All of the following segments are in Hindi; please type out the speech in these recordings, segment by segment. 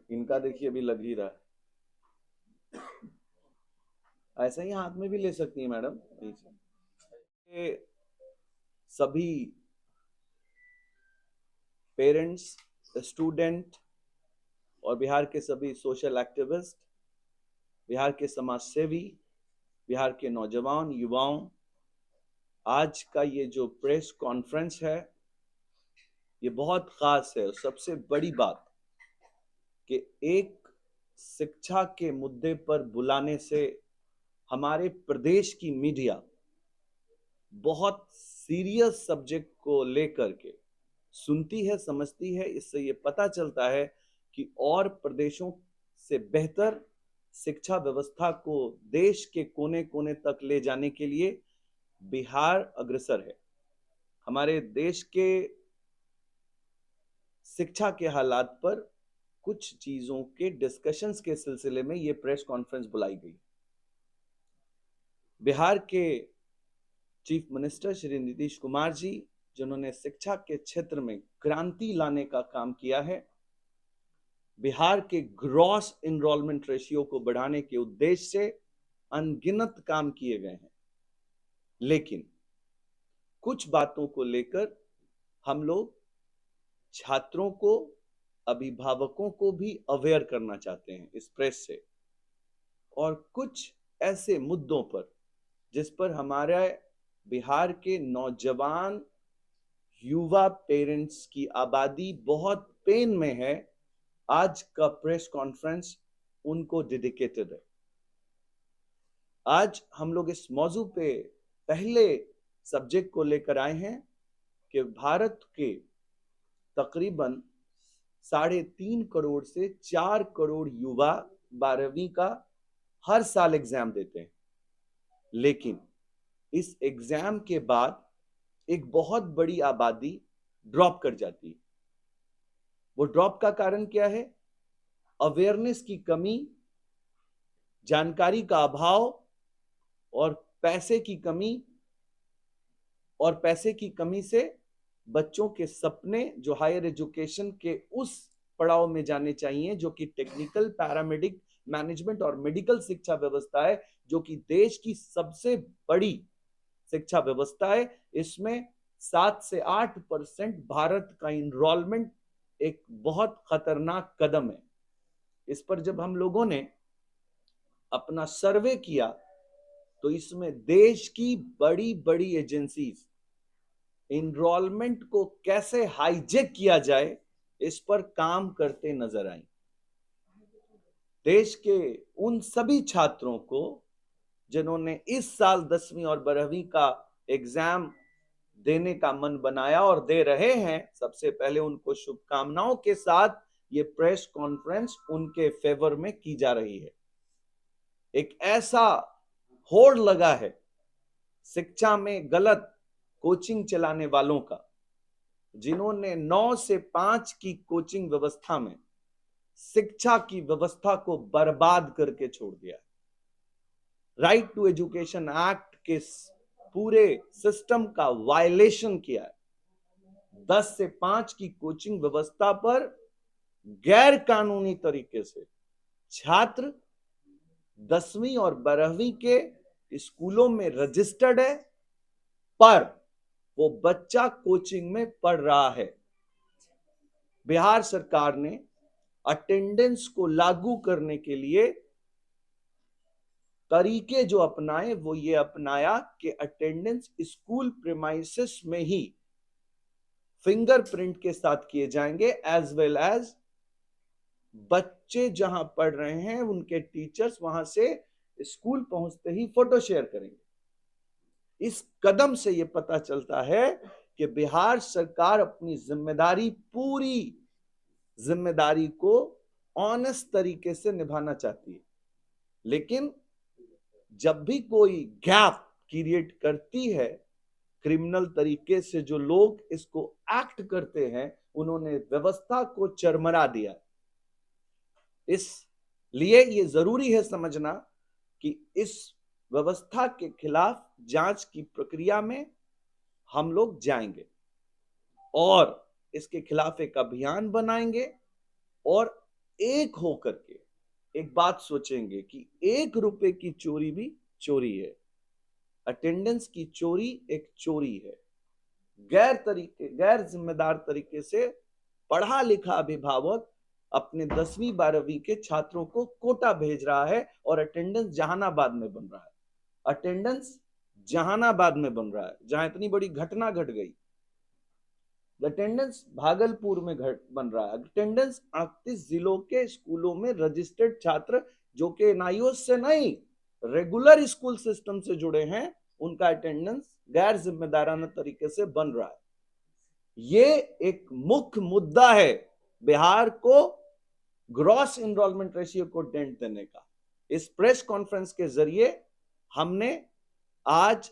इनका देखिए अभी लग ही रहा है, ऐसा ही हाथ में भी ले सकती है मैडम। ये सभी पेरेंट्स, स्टूडेंट और बिहार के सभी सोशल एक्टिविस्ट, बिहार के समाज सेवी, बिहार के नौजवान युवाओं, आज का ये जो प्रेस कॉन्फ्रेंस है ये बहुत खास है। सबसे बड़ी बात कि एक शिक्षा के मुद्दे पर बुलाने से हमारे प्रदेश की मीडिया बहुत सीरियस सब्जेक्ट को लेकर के सुनती है, समझती है। इससे ये पता चलता है कि और प्रदेशों से बेहतर शिक्षा व्यवस्था को देश के कोने कोने तक ले जाने के लिए बिहार अग्रसर है। हमारे देश के शिक्षा के हालात पर कुछ चीजों के डिस्कशंस के सिलसिले में ये प्रेस कॉन्फ्रेंस बुलाई गई। बिहार के चीफ मिनिस्टर श्री नीतीश कुमार जी, जिन्होंने शिक्षा के क्षेत्र में क्रांति लाने का काम किया है, बिहार के ग्रॉस एनरोलमेंट रेशियो को बढ़ाने के उद्देश्य से अनगिनत काम किए गए हैं। लेकिन कुछ बातों को लेकर हम लोग छात्रों को, अभिभावकों को भी अवेयर करना चाहते हैं इस प्रेस से, और कुछ ऐसे मुद्दों पर जिस पर हमारे बिहार के नौजवान युवा पेरेंट्स की आबादी बहुत पेन में है। आज का प्रेस कॉन्फ्रेंस उनको डेडिकेटेड है। आज हम लोग इस मौजू पे पहले सब्जेक्ट को लेकर आए हैं कि भारत के तकरीबन 3.5 करोड़ से 4 करोड़ युवा 12वीं का हर साल एग्जाम देते हैं। लेकिन इस एग्जाम के बाद एक बहुत बड़ी आबादी ड्रॉप कर जाती है। वो ड्रॉप का कारण क्या है? अवेयरनेस की कमी, जानकारी का अभाव और पैसे की कमी। और पैसे की कमी से बच्चों के सपने जो हायर एजुकेशन के उस पड़ाव में जाने चाहिए जो कि टेक्निकल, पैरामेडिक, मैनेजमेंट और मेडिकल शिक्षा व्यवस्था है, जो कि देश की सबसे बड़ी शिक्षा व्यवस्था है, इसमें 7 से 8% भारत का इनरोलमेंट एक बहुत खतरनाक कदम है। इस पर जब हम लोगों ने अपना सर्वे किया तो इसमें देश की बड़ी बड़ी एजेंसीज इनरोलमेंट को कैसे हाईजेक किया जाए इस पर काम करते नजर आई। देश के उन सभी छात्रों को जिन्होंने इस साल 10वीं और 12वीं का एग्जाम देने का मन बनाया और दे रहे हैं, सबसे पहले उनको शुभकामनाओं के साथ ये प्रेस कॉन्फ्रेंस उनके फेवर में की जा रही है। एक ऐसा होड़ लगा है शिक्षा में गलत कोचिंग चलाने वालों का, जिन्होंने 9 से 5 की कोचिंग व्यवस्था में शिक्षा की व्यवस्था को बर्बाद करके छोड़ दिया। राइट टू एजुकेशन एक्ट के पूरे सिस्टम का वायलेशन किया है। 10 से 5 की कोचिंग व्यवस्था पर गैर कानूनी तरीके से छात्र 10वीं और 12वीं के स्कूलों में रजिस्टर्ड है, पर वो बच्चा कोचिंग में पढ़ रहा है। बिहार सरकार ने अटेंडेंस को लागू करने के लिए तरीके जो अपनाए वो ये अपनाया कि अटेंडेंस स्कूल प्रीमाइसेस में ही फिंगरप्रिंट के साथ किए जाएंगे, एज वेल एज बच्चे जहां पढ़ रहे हैं उनके टीचर्स वहां से स्कूल पहुंचते ही फोटो शेयर करेंगे। इस कदम से यह पता चलता है कि बिहार सरकार अपनी जिम्मेदारी, पूरी जिम्मेदारी को ऑनेस्ट तरीके से निभाना चाहती है। लेकिन जब भी कोई गैप क्रिएट करती है क्रिमिनल तरीके से, जो लोग इसको एक्ट करते हैं उन्होंने व्यवस्था को चरमरा दिया। इसलिए ये जरूरी है समझना कि इस व्यवस्था के खिलाफ जांच की प्रक्रिया में हम लोग जाएंगे और इसके खिलाफ एक अभियान बनाएंगे और एक होकर के एक बात सोचेंगे कि 1 रुपए की चोरी भी चोरी है, अटेंडेंस की चोरी एक चोरी है। गैर जिम्मेदार तरीके से पढ़ा लिखा अभिभावक अपने 10वीं 12वीं के छात्रों को कोटा भेज रहा है और अटेंडेंस जहानाबाद में बन रहा है। अटेंडेंस जहानाबाद में बन रहा है जहां इतनी बड़ी घटना घट गई। अटेंडेंस भागलपुर में बन रहा है। अटेंडेंस 38 जिलों के स्कूलों में रजिस्टर्ड छात्र जो कि एनआईओएस से नहीं, रेगुलर स्कूल सिस्टम से जुड़े हैं, उनका अटेंडेंस गैर जिम्मेदाराना तरीके से बन रहा है। ये एक मुख्य मुद्दा है बिहार को ग्रॉस इनरोलमेंट रेशियो को डेंट देने का। इस प्रेस कॉन्फ्रेंस के जरिए हमने आज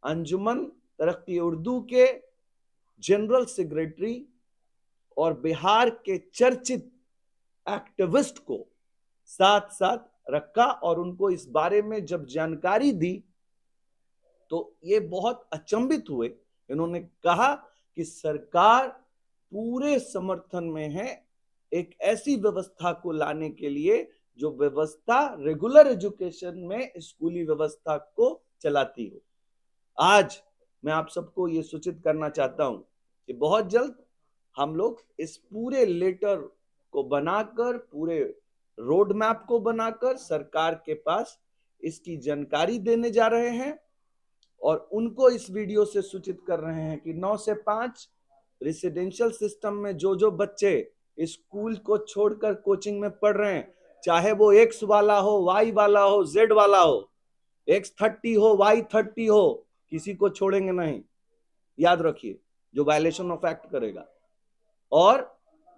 अंजुमन तरक्की उर्दू के जनरल सेक्रेटरी और बिहार के चर्चित एक्टिविस्ट को साथ साथ रखा और उनको इस बारे में जब जानकारी दी तो ये बहुत अचंभित हुए। इन्होंने कहा कि सरकार पूरे समर्थन में है एक ऐसी व्यवस्था को लाने के लिए जो व्यवस्था रेगुलर एजुकेशन में स्कूली व्यवस्था को चलाती हो। आज मैं आप सबको ये सूचित करना चाहता हूं कि बहुत जल्द हम लोग इस पूरे लेटर को बनाकर, पूरे रोड मैप को बनाकर सरकार के पास इसकी जानकारी देने जा रहे हैं और उनको इस वीडियो से सूचित कर रहे हैं कि 9 से 5 रेसिडेंशियल सिस्टम में जो बच्चे स्कूल को छोड़कर कोचिंग में पढ़ रहे हैं, चाहे वो X वाला हो, Y वाला हो, Z वाला हो, X30 हो, Y30 हो, किसी को छोड़ेंगे नहीं। याद रखिए, जो वायलेशन ऑफ एक्ट करेगा। और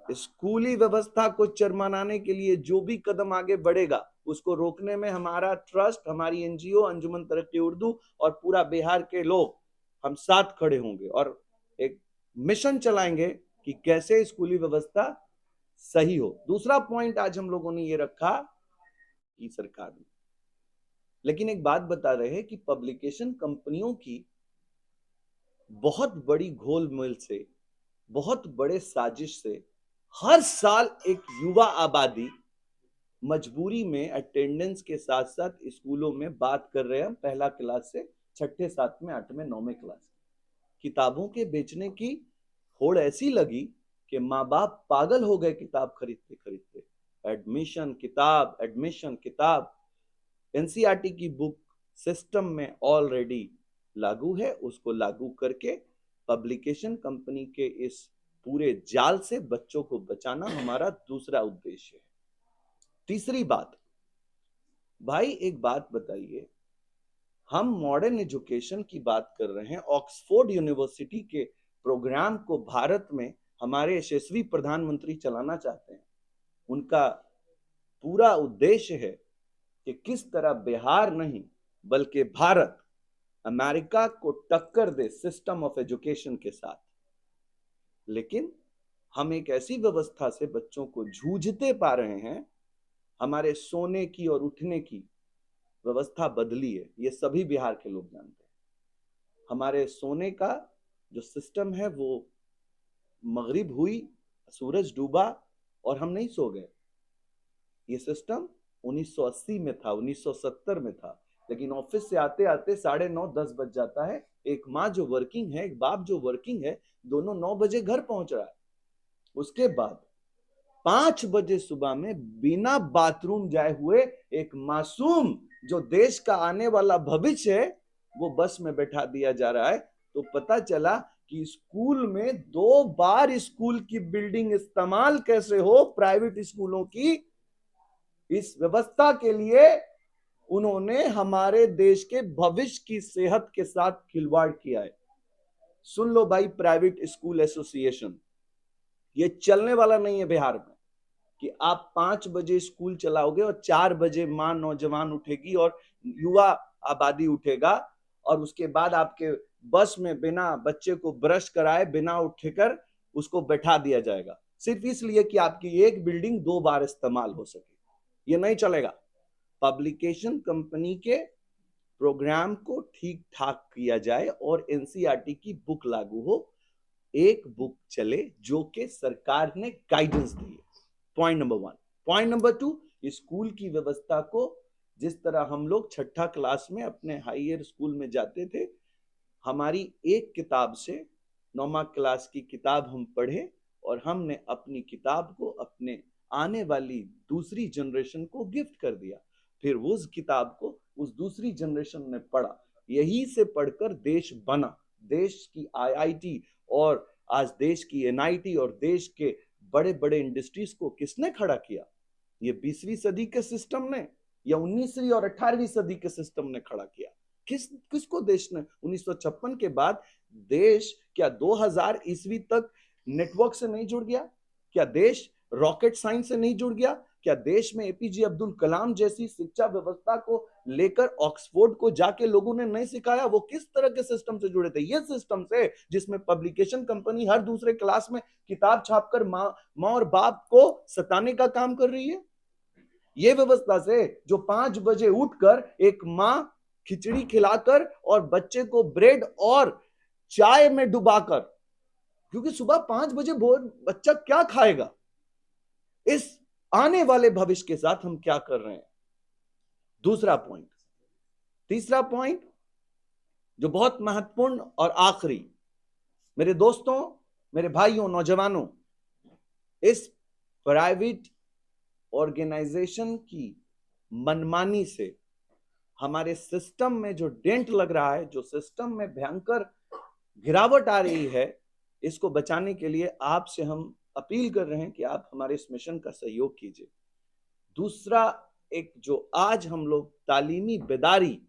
स्कूली व्यवस्था को चरमराने के लिए जो भी कदम आगे बढ़ेगा उसको रोकने में हमारा ट्रस्ट, हमारी एनजीओ अंजुमन तरक्की उर्दू और पूरा बिहार के लोग हम साथ खड़े होंगे और एक मिशन चलाएंगे कि कैसे स्कूली व्यवस्था सही हो। दूसरा पॉइंट आज हम लोगों ने ये रखा कि सरकार ने, लेकिन एक बात बता रहे हैं कि पब्लिकेशन कंपनियों की बहुत बड़ी घोलमेल से, बहुत बड़े साजिश से हर साल एक युवा आबादी मजबूरी में अटेंडेंस के साथ साथ स्कूलों में बात कर रहे हैं। पहला क्लास से 6ठे 7वें 8वें 9वें क्लास किताबों के बेचने की होड़ ऐसी लगी कि माँ बाप पागल हो गए किताब खरीदते खरीदते। एडमिशन किताब, एडमिशन किताब। एनसीईआरटी की बुक सिस्टम में ऑलरेडी लागू है, उसको लागू करके पब्लिकेशन कंपनी के इस पूरे जाल से बच्चों को बचाना हमारा दूसरा उद्देश्य है। तीसरी बात, भाई एक बात बताइए, हम मॉडर्न एजुकेशन की बात कर रहे हैं। ऑक्सफोर्ड यूनिवर्सिटी के प्रोग्राम को भारत में हमारे यशस्वी प्रधानमंत्री चलाना चाहते हैं। उनका पूरा उद्देश्य है कि किस तरह बिहार नहीं बल्कि भारत अमेरिका को टक्कर दे सिस्टम ऑफ एजुकेशन के साथ। लेकिन हम एक ऐसी व्यवस्था से बच्चों को जूझते पा रहे हैं। हमारे सोने की और उठने की व्यवस्था बदली है, ये सभी बिहार के लोग जानते हैं। हमारे सोने का जो सिस्टम है वो मगरिब हुई, सूरज डूबा और हम नहीं सो गए। ये सिस्टम 1980 में था, 1970 में था, लेकिन ऑफिस से आते आते 9:30 10 बज जाता है। एक माँ जो वर्किंग है, एक बाप जो वर्किंग है, दोनों 9 बजे घर पहुंच रहा है। उसके बाद 5 बजे सुबह में बिना बाथरूम जाए हुए एक मासूम जो देश का आने वाला भविष्य है वो बस में बैठा दिया जा रहा है। तो पता चला कि स्कूल में 2 बार स्कूल की बिल्डिंग इस्तेमाल कैसे हो प्राइवेट स्कूलों की। इस व्यवस्था के लिए उन्होंने हमारे देश के भविष्य की सेहत के साथ खिलवाड़ किया है। सुन लो भाई, प्राइवेट स्कूल एसोसिएशन, ये चलने वाला नहीं है बिहार में कि आप 5 बजे स्कूल चलाओगे और 4 बजे माँ नौजवान उठेगी और युवा आबादी उठेगा और उसके बाद आपके बस में बिना बच्चे को ब्रश कराए, बिना उठकर उसको बैठा दिया जाएगा, सिर्फ इसलिए कि आपकी एक बिल्डिंग 2 बार इस्तेमाल हो सके। ये नहीं चलेगा। पब्लिकेशन कंपनी के प्रोग्राम को ठीक ठाक किया जाए और एनसीईआरटी की बुक लागू हो। एक बुक चले जो कि सरकार ने गाइडेंस दी है। Point number 1। Point number 2, school की व्यवस्था को, जिस तरह हम लोग छठा क्लास में अपने हायर स्कूल में जाते थे, हमारी एक किताब से 9वीं क्लास की किताब हम पढ़े और हमने अपनी किताब को अपने आने वाली दूसरी जनरेशन को गिफ्ट कर दिया। फिर उस किताब को उस दूसरी जनरेशन ने पढ़ा, यही से पढ़कर देश बना। देश की आईआईटी और आज देश की एनआईटी और देश के बड़े बड़े इंडस्ट्रीज को किसने खड़ा किया? ये 20वीं सदी के सिस्टम ने या 19वीं और 18वीं सदी के सिस्टम ने खड़ा किया? किसको देश ने 1956 के बाद देश क्या 2000 ईस्वी तक नेटवर्क से नहीं जुड़ गया? क्या देश रॉकेट साइंस से नहीं जुड़ गया? क्या देश में एपीजे अब्दुल कलाम जैसी शिक्षा व्यवस्था को लेकर ऑक्सफोर्ड को जाके लोगों ने नहीं सिखाया? वो किस तरह के सिस्टम से जुड़े थे? ये सिस्टम से जिसमें पब्लिकेशन कंपनी हर दूसरे क्लास में किताब छापकर माँ और बाप को सताने का काम कर रही है। ये व्यवस्था से जो 5 बजे उठकर एक माँ खिचड़ी खिलाकर और बच्चे को ब्रेड और चाय में डुबाकर, क्योंकि सुबह 5 बजे बच्चा क्या खाएगा, इस आने वाले भविष्य के साथ हम क्या कर रहे हैं? दूसरा पॉइंट। तीसरा पॉइंट जो बहुत महत्वपूर्ण और आखिरी, मेरे दोस्तों, मेरे भाइयों, नौजवानों, इस प्राइवेट ऑर्गेनाइजेशन की मनमानी से हमारे सिस्टम में जो डेंट लग रहा है, जो सिस्टम में भयंकर गिरावट आ रही है, इसको बचाने के लिए आपसे हम अपील कर रहे हैं कि आप हमारे इस मिशन का सहयोग कीजिए। दूसरा, एक जो आज हम लोग तालीमी बेदारी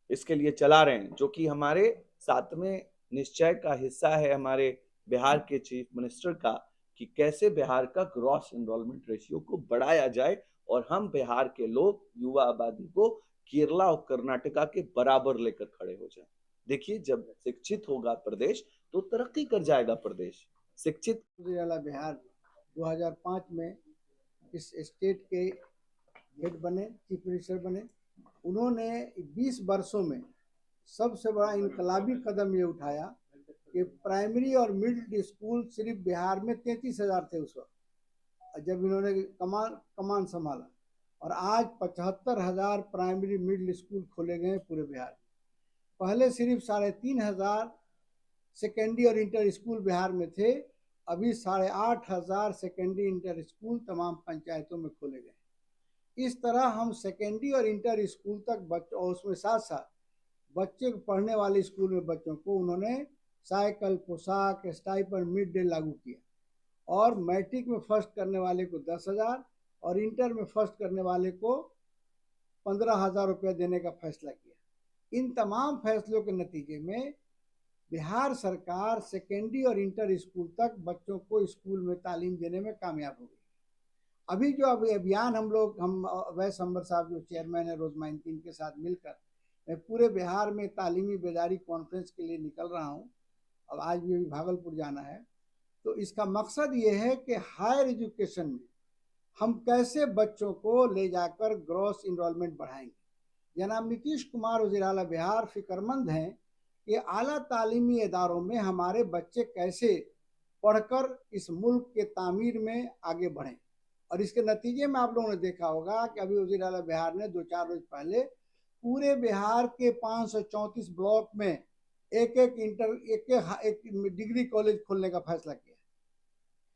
इसके लिए चला रहे हैं, जो कि हमारे 7वें निश्चय का हिस्सा है, हमारे बिहार के चीफ मिनिस्टर का, कि कैसे बिहार का ग्रॉस एनरोलमेंट रेशियो को बढ़ाया जाए और हम बिहार के लोग, युवा आबादी को केरला और कर्नाटका के बराबर लेकर खड़े हो जाए। देखिए, जब शिक्षित होगा प्रदेश तो तरक्की कर जाएगा प्रदेश। शिक्षित बिहार 2005 में इस स्टेट के हेड बने, चीफ मिनिस्टर बने। उन्होंने 20 वर्षों में सबसे बड़ा इनकलाबी कदम ये उठाया कि प्राइमरी और मिडिल स्कूल सिर्फ बिहार में 33,000 थे उस वक्त, जब इन्होंने कमान संभाला, और आज 75,000 प्राइमरी मिडिल स्कूल खोले गए पूरे बिहार। पहले सिर्फ 3,500 सेकेंडरी और इंटर स्कूल बिहार में थे, अभी 8,500 सेकेंडरी इंटर स्कूल तमाम पंचायतों में खोले गए। इस तरह हम सेकेंडरी और इंटर स्कूल तक बच्चों, और उसमें साथ साथ बच्चे पढ़ने वाले स्कूल में बच्चों को उन्होंने साइकिल, पोशाक, स्टाइपेंड, मिड डे लागू किया, और मैट्रिक में फर्स्ट करने वाले को 10,000 और इंटर में फर्स्ट करने वाले को 15,000 रुपया देने का फैसला किया। इन तमाम फैसलों के नतीजे में बिहार सरकार सेकेंडरी और इंटर स्कूल तक बच्चों को स्कूल में तालीम देने में कामयाब हो गई। अभी जो अभियान हम अवैस अंबर साहब जो चेयरमैन है रोजमाइन के साथ मिलकर, मैं पूरे बिहार में तालीमी बेदारी कॉन्फ्रेंस के लिए निकल रहा हूँ। अब आज भी भागलपुर जाना है। तो इसका मकसद ये है कि हायर एजुकेशन में हम कैसे बच्चों को ले जाकर ग्रॉस इनरोलमेंट बढ़ाएंगे। जनाब नीतीश कुमार वज़ीर आला बिहार फिक्रमंद हैं कि आला तालीमी इदारों में हमारे बच्चे कैसे पढ़कर इस मुल्क के तामीर में आगे बढ़ें। और इसके नतीजे में आप लोगों ने देखा होगा कि अभी वज़ीर आला बिहार ने 2-4 रोज पहले पूरे बिहार के 534 ब्लॉक में एक डिग्री कॉलेज खोलने का फैसला किया,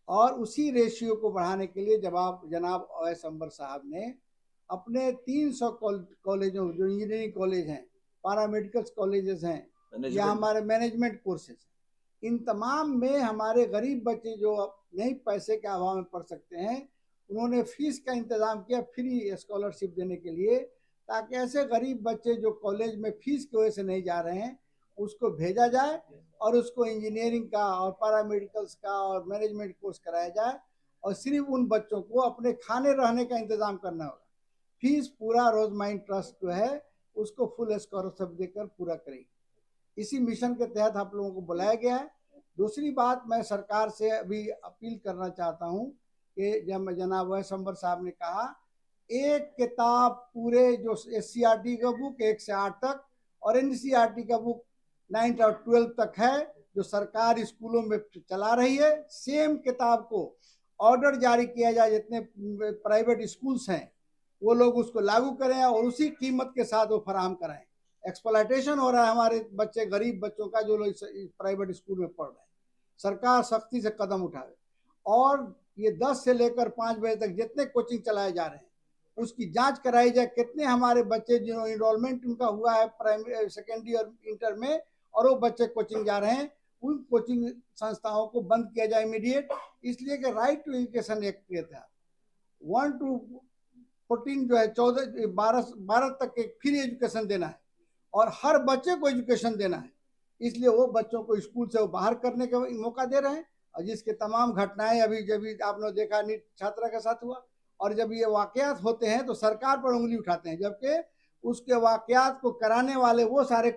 और उसी रेशियो को बढ़ाने के लिए जनाब अवैस अंबर साहब ने अपने 300 कॉलेजों, जो इंजीनियरिंग कॉलेज हैं, पैरामेडिकल कॉलेजेस हैं या हमारे मैनेजमेंट कोर्सेज, इन तमाम में हमारे गरीब बच्चे जो नहीं पैसे के अभाव में पढ़ सकते हैं, उन्होंने फीस का इंतजाम किया, फ्री स्कॉलरशिप देने के लिए, ताकि ऐसे गरीब बच्चे जो कॉलेज में फीस की वजह से नहीं जा रहे हैं उसको भेजा जाए और उसको इंजीनियरिंग का और पैरामेडिकल्स का और मैनेजमेंट कोर्स कराया जाए, और सिर्फ उन बच्चों को अपने खाने रहने का इंतजाम करना होगा। फीस पूरा रोजमाइन ट्रस्ट जो है उसको फुल स्कॉलरशिप देकर पूरा करेगी। इसी मिशन के तहत आप लोगों को बुलाया गया है। दूसरी बात, मैं सरकार से अभी अपील करना चाहता हूँ कि जब जनाब अवैस अंबर साहब ने कहा एक किताब पूरे जो SCERT का बुक 1 से 8 तक और NCERT का बुक 9 और 12 तक है, जो सरकार स्कूलों में चला रही है, सेम किताब को ऑर्डर जारी किया जाए, जितने प्राइवेट स्कूल्स हैं वो लोग उसको लागू करें और उसी कीमत के साथ वो फराहम कराएं। एक्सप्लॉयटेशन हो रहा है हमारे बच्चे, गरीब बच्चों का, जो लोग प्राइवेट स्कूल में पढ़ रहे हैं। सरकार सख्ती से कदम उठावे और ये 10 से लेकर 5 बजे तक जितने कोचिंग चलाए जा रहे हैं उसकी जांच कराई जाए, कितने हमारे बच्चे जो इनरोलमेंट उनका हुआ है प्राइमरी, सेकेंडरी और इंटर में, और वो बच्चे कोचिंग जा रहे हैं, उन कोचिंग संस्थाओं को बंद किया जाए इमीडिएट। इसलिए कि राइट टू एजुकेशन एक्ट के तहत 1 to 14 जो है 12 तक के फ्री एजुकेशन देना है और हर बच्चे को एजुकेशन देना है। इसलिए वो बच्चों को स्कूल से वो बाहर करने का मौका दे रहे हैं। और जिसके तमाम घटनाएं अभी जब आपने देखा नीट छात्रा के साथ हुआ, और जब ये वाकयात होते हैं तो सरकार पर उंगली उठाते हैं, जबकि उसके वाकयात को कराने वाले वो सारे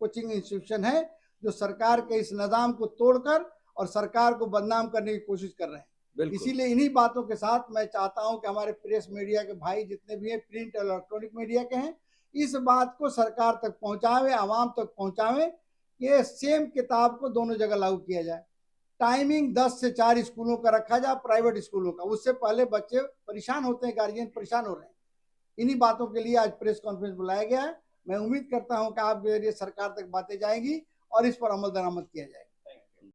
कोचिंग इंस्टीट्यूशन हैं जो सरकार के इस निज़ाम को तोड़कर और सरकार को बदनाम करने की कोशिश कर रहे हैं। इसीलिए इन्हीं बातों के साथ मैं चाहता हूं कि हमारे प्रेस मीडिया के भाई जितने भी हैं, प्रिंट और इलेक्ट्रॉनिक मीडिया के हैं, इस बात को सरकार तक पहुंचावे, आवाम तक पहुंचावे कि सेम किताब को दोनों जगह लागू किया जाए। टाइमिंग 10 से 4 स्कूलों का रखा जाए, प्राइवेट स्कूलों का, उससे पहले बच्चे परेशान होते हैं, गार्जियन परेशान हो रहे हैं। इन्हीं बातों के लिए आज प्रेस कॉन्फ्रेंस बुलाया गया है। मैं उम्मीद करता हूं कि आपके जरिए सरकार तक बातें जाएंगी और इस पर अमल दरामद किया जाएगा।